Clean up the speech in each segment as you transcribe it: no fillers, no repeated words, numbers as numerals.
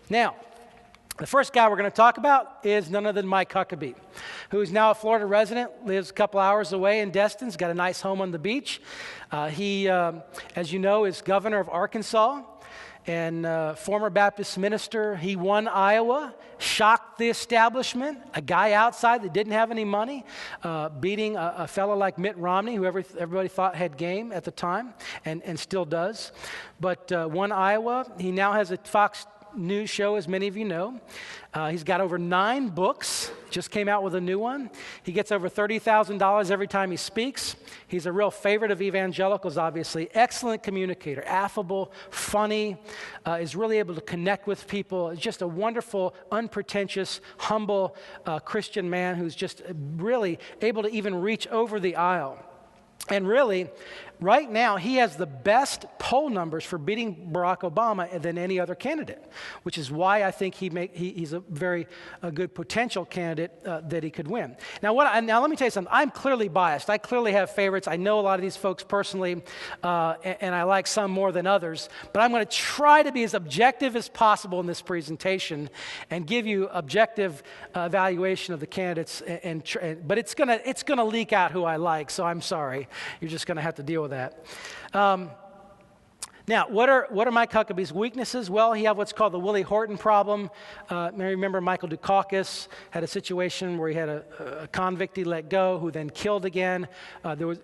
Now, the first guy we're going to talk about is none other than Mike Huckabee, who is now a Florida resident, lives a couple hours away in Destin, got a nice home on the beach. He, as you know, is governor of Arkansas and former Baptist minister. He won Iowa, shocked the establishment, a guy outside that didn't have any money, beating a fellow like Mitt Romney, who everybody thought had game at the time and still does, but won Iowa. He now has a Fox News show, as many of you know. He's got over 9 books, just came out with a new one. He gets over $30,000 every time he speaks. He's a real favorite of evangelicals, obviously. Excellent communicator, affable, funny, is really able to connect with people. Just a wonderful, unpretentious, humble Christian man who's just really able to even reach over the aisle. And really, right now, he has the best poll numbers for beating Barack Obama than any other candidate, which is why I think he's a very good potential candidate that he could win. Now, let me tell you something. I'm clearly biased. I clearly have favorites. I know a lot of these folks personally, and I like some more than others. But I'm going to try to be as objective as possible in this presentation and give you objective evaluation of the candidates. But it's going to leak out who I like, so I'm sorry. You're just going to have to deal with that. Now, what are Mike Huckabee's weaknesses? Well, he had what's called the Willie Horton problem. Remember Michael Dukakis had a situation where he had a convict he let go who then killed again.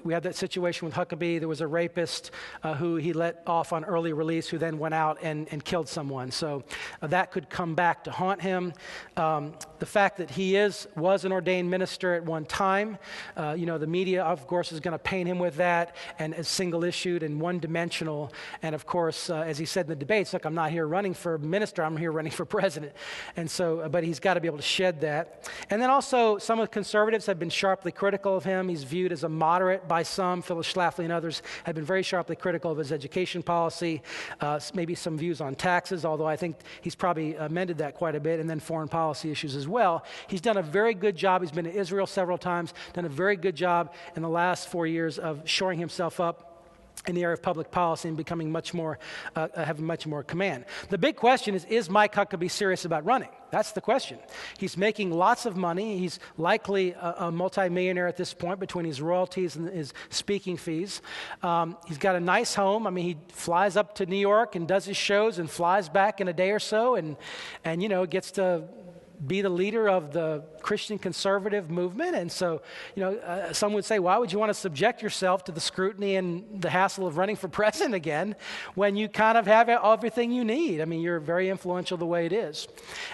We had that situation with Huckabee. There was a rapist who he let off on early release who then went out and killed someone. So that could come back to haunt him. The fact that he was an ordained minister at one time, the media, of course, is going to paint him with that and as single-issued and one-dimensional. And of course, as he said in the debates, look, I'm not here running for minister, I'm here running for president. And so, but he's got to be able to shed that. And then also, some of the conservatives have been sharply critical of him. He's viewed as a moderate by some. Phyllis Schlafly and others have been very sharply critical of his education policy, maybe some views on taxes, although I think he's probably amended that quite a bit, and then foreign policy issues as well. He's done a very good job. He's been to Israel several times, done a very good job in the last 4 years of shoring himself up in the area of public policy and becoming having much more command. The big question is Mike Huckabee serious about running? That's the question. He's making lots of money. He's likely a multimillionaire at this point between his royalties and his speaking fees. He's got a nice home. I mean, he flies up to New York and does his shows and flies back in a day or so and gets to be the leader of the Christian conservative movement. And so, some would say, why would you want to subject yourself to the scrutiny and the hassle of running for president again when you kind of have everything you need? I mean, you're very influential the way it is.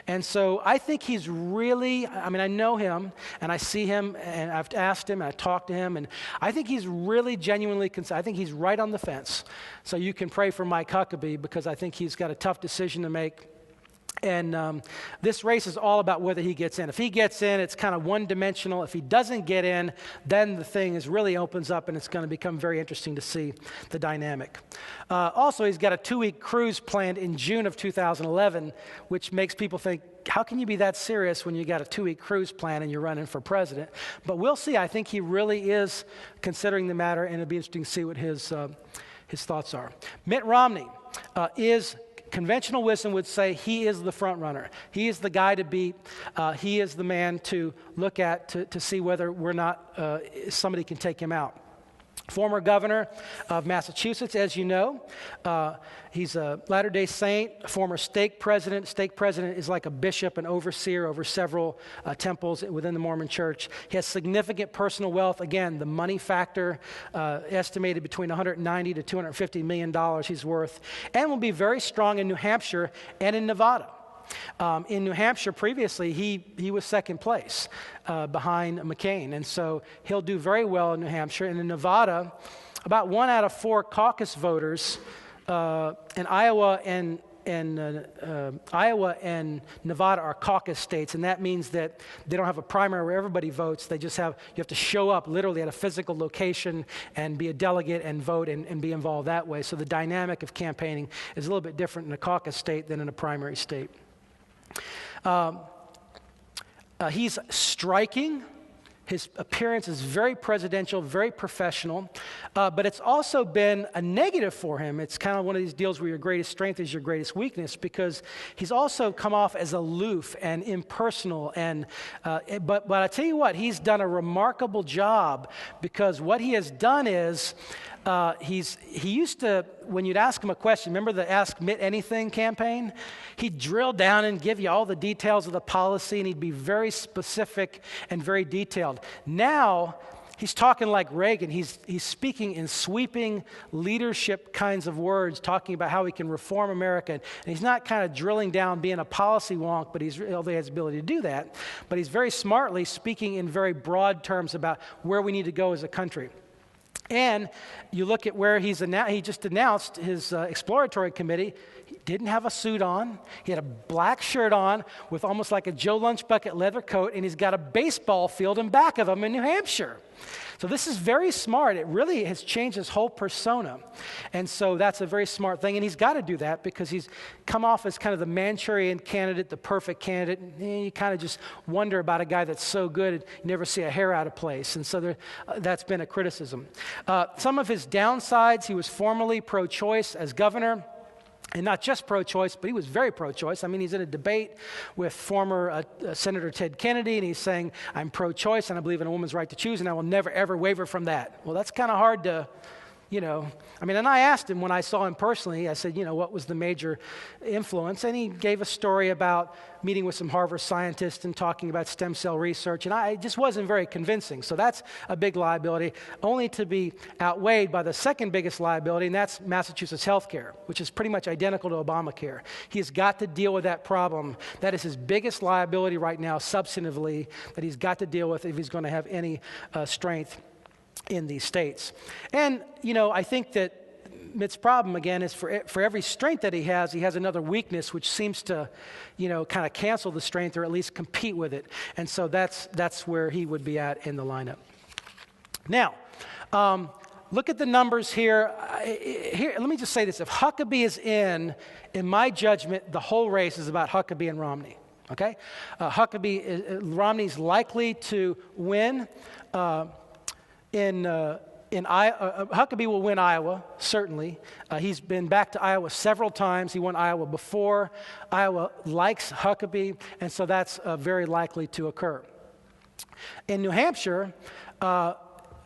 And so I think he's really, I know him and I see him and I've asked him and I talked to him and I think he's really genuinely concerned. I think he's right on the fence. So you can pray for Mike Huckabee because I think he's got a tough decision to make. And this race is all about whether he gets in. If he gets in, it's kind of one-dimensional. If he doesn't get in, then the thing really opens up, and it's going to become very interesting to see the dynamic. Also, he's got a 2-week cruise planned in June of 2011, which makes people think, how can you be that serious when you got a 2-week cruise plan and you're running for president? But we'll see. I think he really is considering the matter, and it'll be interesting to see what his thoughts are. Mitt Romney is... Conventional wisdom would say he is the front runner. He is the guy to beat. He is the man to look at to see whether somebody can take him out. Former governor of Massachusetts, as you know. He's a Latter-day Saint, former stake president. Stake president is like a bishop, an overseer over several temples within the Mormon church. He has significant personal wealth. Again, the money factor estimated between $190 to $250 million he's worth, and will be very strong in New Hampshire and in Nevada. In New Hampshire previously, he was second place behind McCain, and so he'll do very well in New Hampshire. And in Nevada, about 1 out of 4 caucus voters in Iowa and Nevada are caucus states, and that means that they don't have a primary where everybody votes. They just you have to show up literally at a physical location and be a delegate and vote and be involved that way. So the dynamic of campaigning is a little bit different in a caucus state than in a primary state. He's striking. His appearance is very presidential, very professional, but it's also been a negative for him. It's kind of one of these deals where your greatest strength is your greatest weakness, because he's also come off as aloof and impersonal. But I tell you what, he's done a remarkable job, because what he has done is he used to, when you'd ask him a question, remember the Ask Mitt Anything campaign? He'd drill down and give you all the details of the policy, and he'd be very specific and very detailed. Now, he's talking like Reagan. He's speaking in sweeping leadership kinds of words, talking about how he can reform America. And he's not kind of drilling down, being a policy wonk, but although he has the ability to do that. But he's very smartly speaking in very broad terms about where we need to go as a country. And you look at where he just announced his exploratory committee. He didn't have a suit on. He had a black shirt on with almost like a Joe Lunchbucket leather coat, and he's got a baseball field in back of him in New Hampshire. So this is very smart. It really has changed his whole persona. And so that's a very smart thing. And he's got to do that, because he's come off as kind of the Manchurian candidate, the perfect candidate. And you kind of just wonder about a guy that's so good, you never see a hair out of place. And so that's been a criticism. Some of his downsides: he was formerly pro-choice as governor. And not just pro-choice, but he was very pro-choice. I mean, he's in a debate with former Senator Ted Kennedy, and he's saying, I'm pro-choice, and I believe in a woman's right to choose, and I will never, ever waver from that. Well, that's kind of hard to, and I asked him when I saw him personally, I said, what was the major influence? And he gave a story about meeting with some Harvard scientists and talking about stem cell research, and it just wasn't very convincing. So that's a big liability, only to be outweighed by the second biggest liability, and that's Massachusetts health care, which is pretty much identical to Obamacare. He has got to deal with that problem. That is his biggest liability right now, substantively, that he's got to deal with if he's going to have any strength in these states. And, I think that Mitt's problem, again, is for every strength that he has another weakness, which seems to, kind of cancel the strength, or at least compete with it. And so that's where he would be at in the lineup. Now, look at the numbers here. Let me just say this. If Huckabee is in my judgment, the whole race is about Huckabee and Romney. Okay? Romney's likely to win. Huckabee will win Iowa, certainly. He's been back to Iowa several times. He won Iowa before. Iowa likes Huckabee, and so that's very likely to occur. In New Hampshire,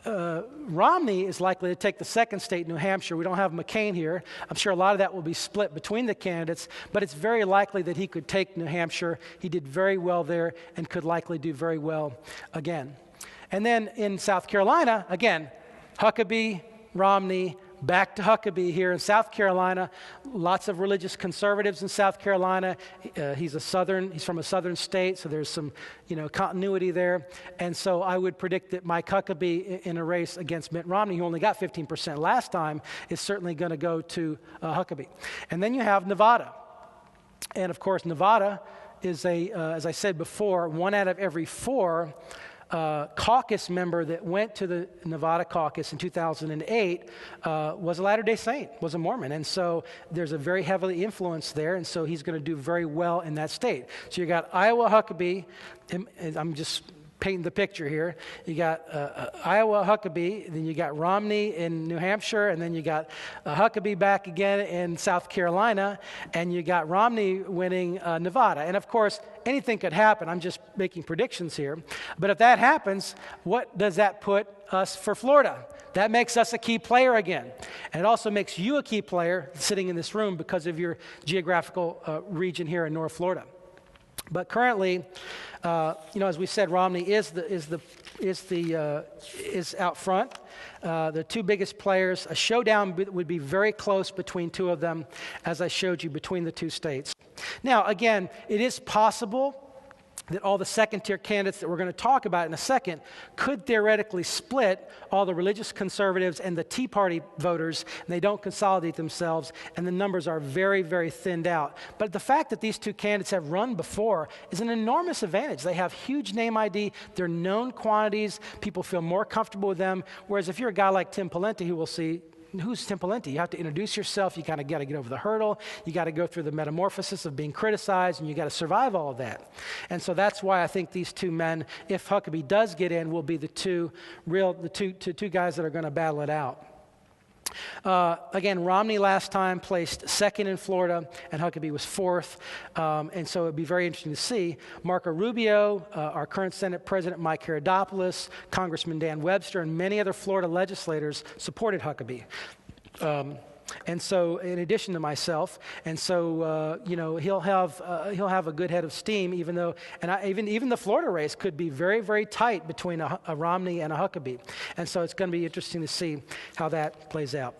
Romney is likely to take the second state, New Hampshire. We don't have McCain here. I'm sure a lot of that will be split between the candidates, but it's very likely that he could take New Hampshire. He did very well there and could likely do very well again. And then in South Carolina, again, Huckabee, Romney, back to Huckabee here in South Carolina. Lots of religious conservatives in South Carolina. He's from a southern state, so there's some, continuity there. And so I would predict that Mike Huckabee in a race against Mitt Romney, who only got 15% last time, is certainly going to go to Huckabee. And then you have Nevada. And of course, Nevada is as I said before, 1 out of every 4 caucus member that went to the Nevada caucus in 2008 was a Latter-day Saint, was a Mormon. And so there's a very heavily influence there, and so he's going to do very well in that state. So you got Iowa Huckabee, and I'm just painting the picture here. You got Iowa Huckabee, then you got Romney in New Hampshire, and then you got Huckabee back again in South Carolina, and you got Romney winning Nevada. And of course, anything could happen. I'm just making predictions here. But if that happens, what does that put us for Florida? That makes us a key player again. And it also makes you a key player sitting in this room because of your geographical region here in North Florida. But currently, as we said, Romney is out front. The two biggest players. A showdown would be very close between two of them, as I showed you, between the two states. Now, again, it is possible that all the second-tier candidates that we're going to talk about in a second could theoretically split all the religious conservatives and the Tea Party voters, and they don't consolidate themselves, and the numbers are very, very thinned out. But the fact that these two candidates have run before is an enormous advantage. They have huge name ID. They're known quantities. People feel more comfortable with them, whereas if you're a guy like Tim Pawlenty, who we'll see who's Temple Inti? You have to introduce yourself. You kind of got to get over the hurdle. You got to go through the metamorphosis of being criticized, and you got to survive all of that. And so that's why I think these two men, if Huckabee does get in, will be the two guys that are going to battle it out. Again, Romney last time placed second in Florida, and Huckabee was fourth. And so it would be very interesting to see. Marco Rubio, our current Senate President Mike Herodopoulos, Congressman Dan Webster, and many other Florida legislators supported Huckabee. And so, in addition to myself, and so he'll have a good head of steam. Even though, even the Florida race could be very, very tight between a Romney and a Huckabee. And so, it's going to be interesting to see how that plays out.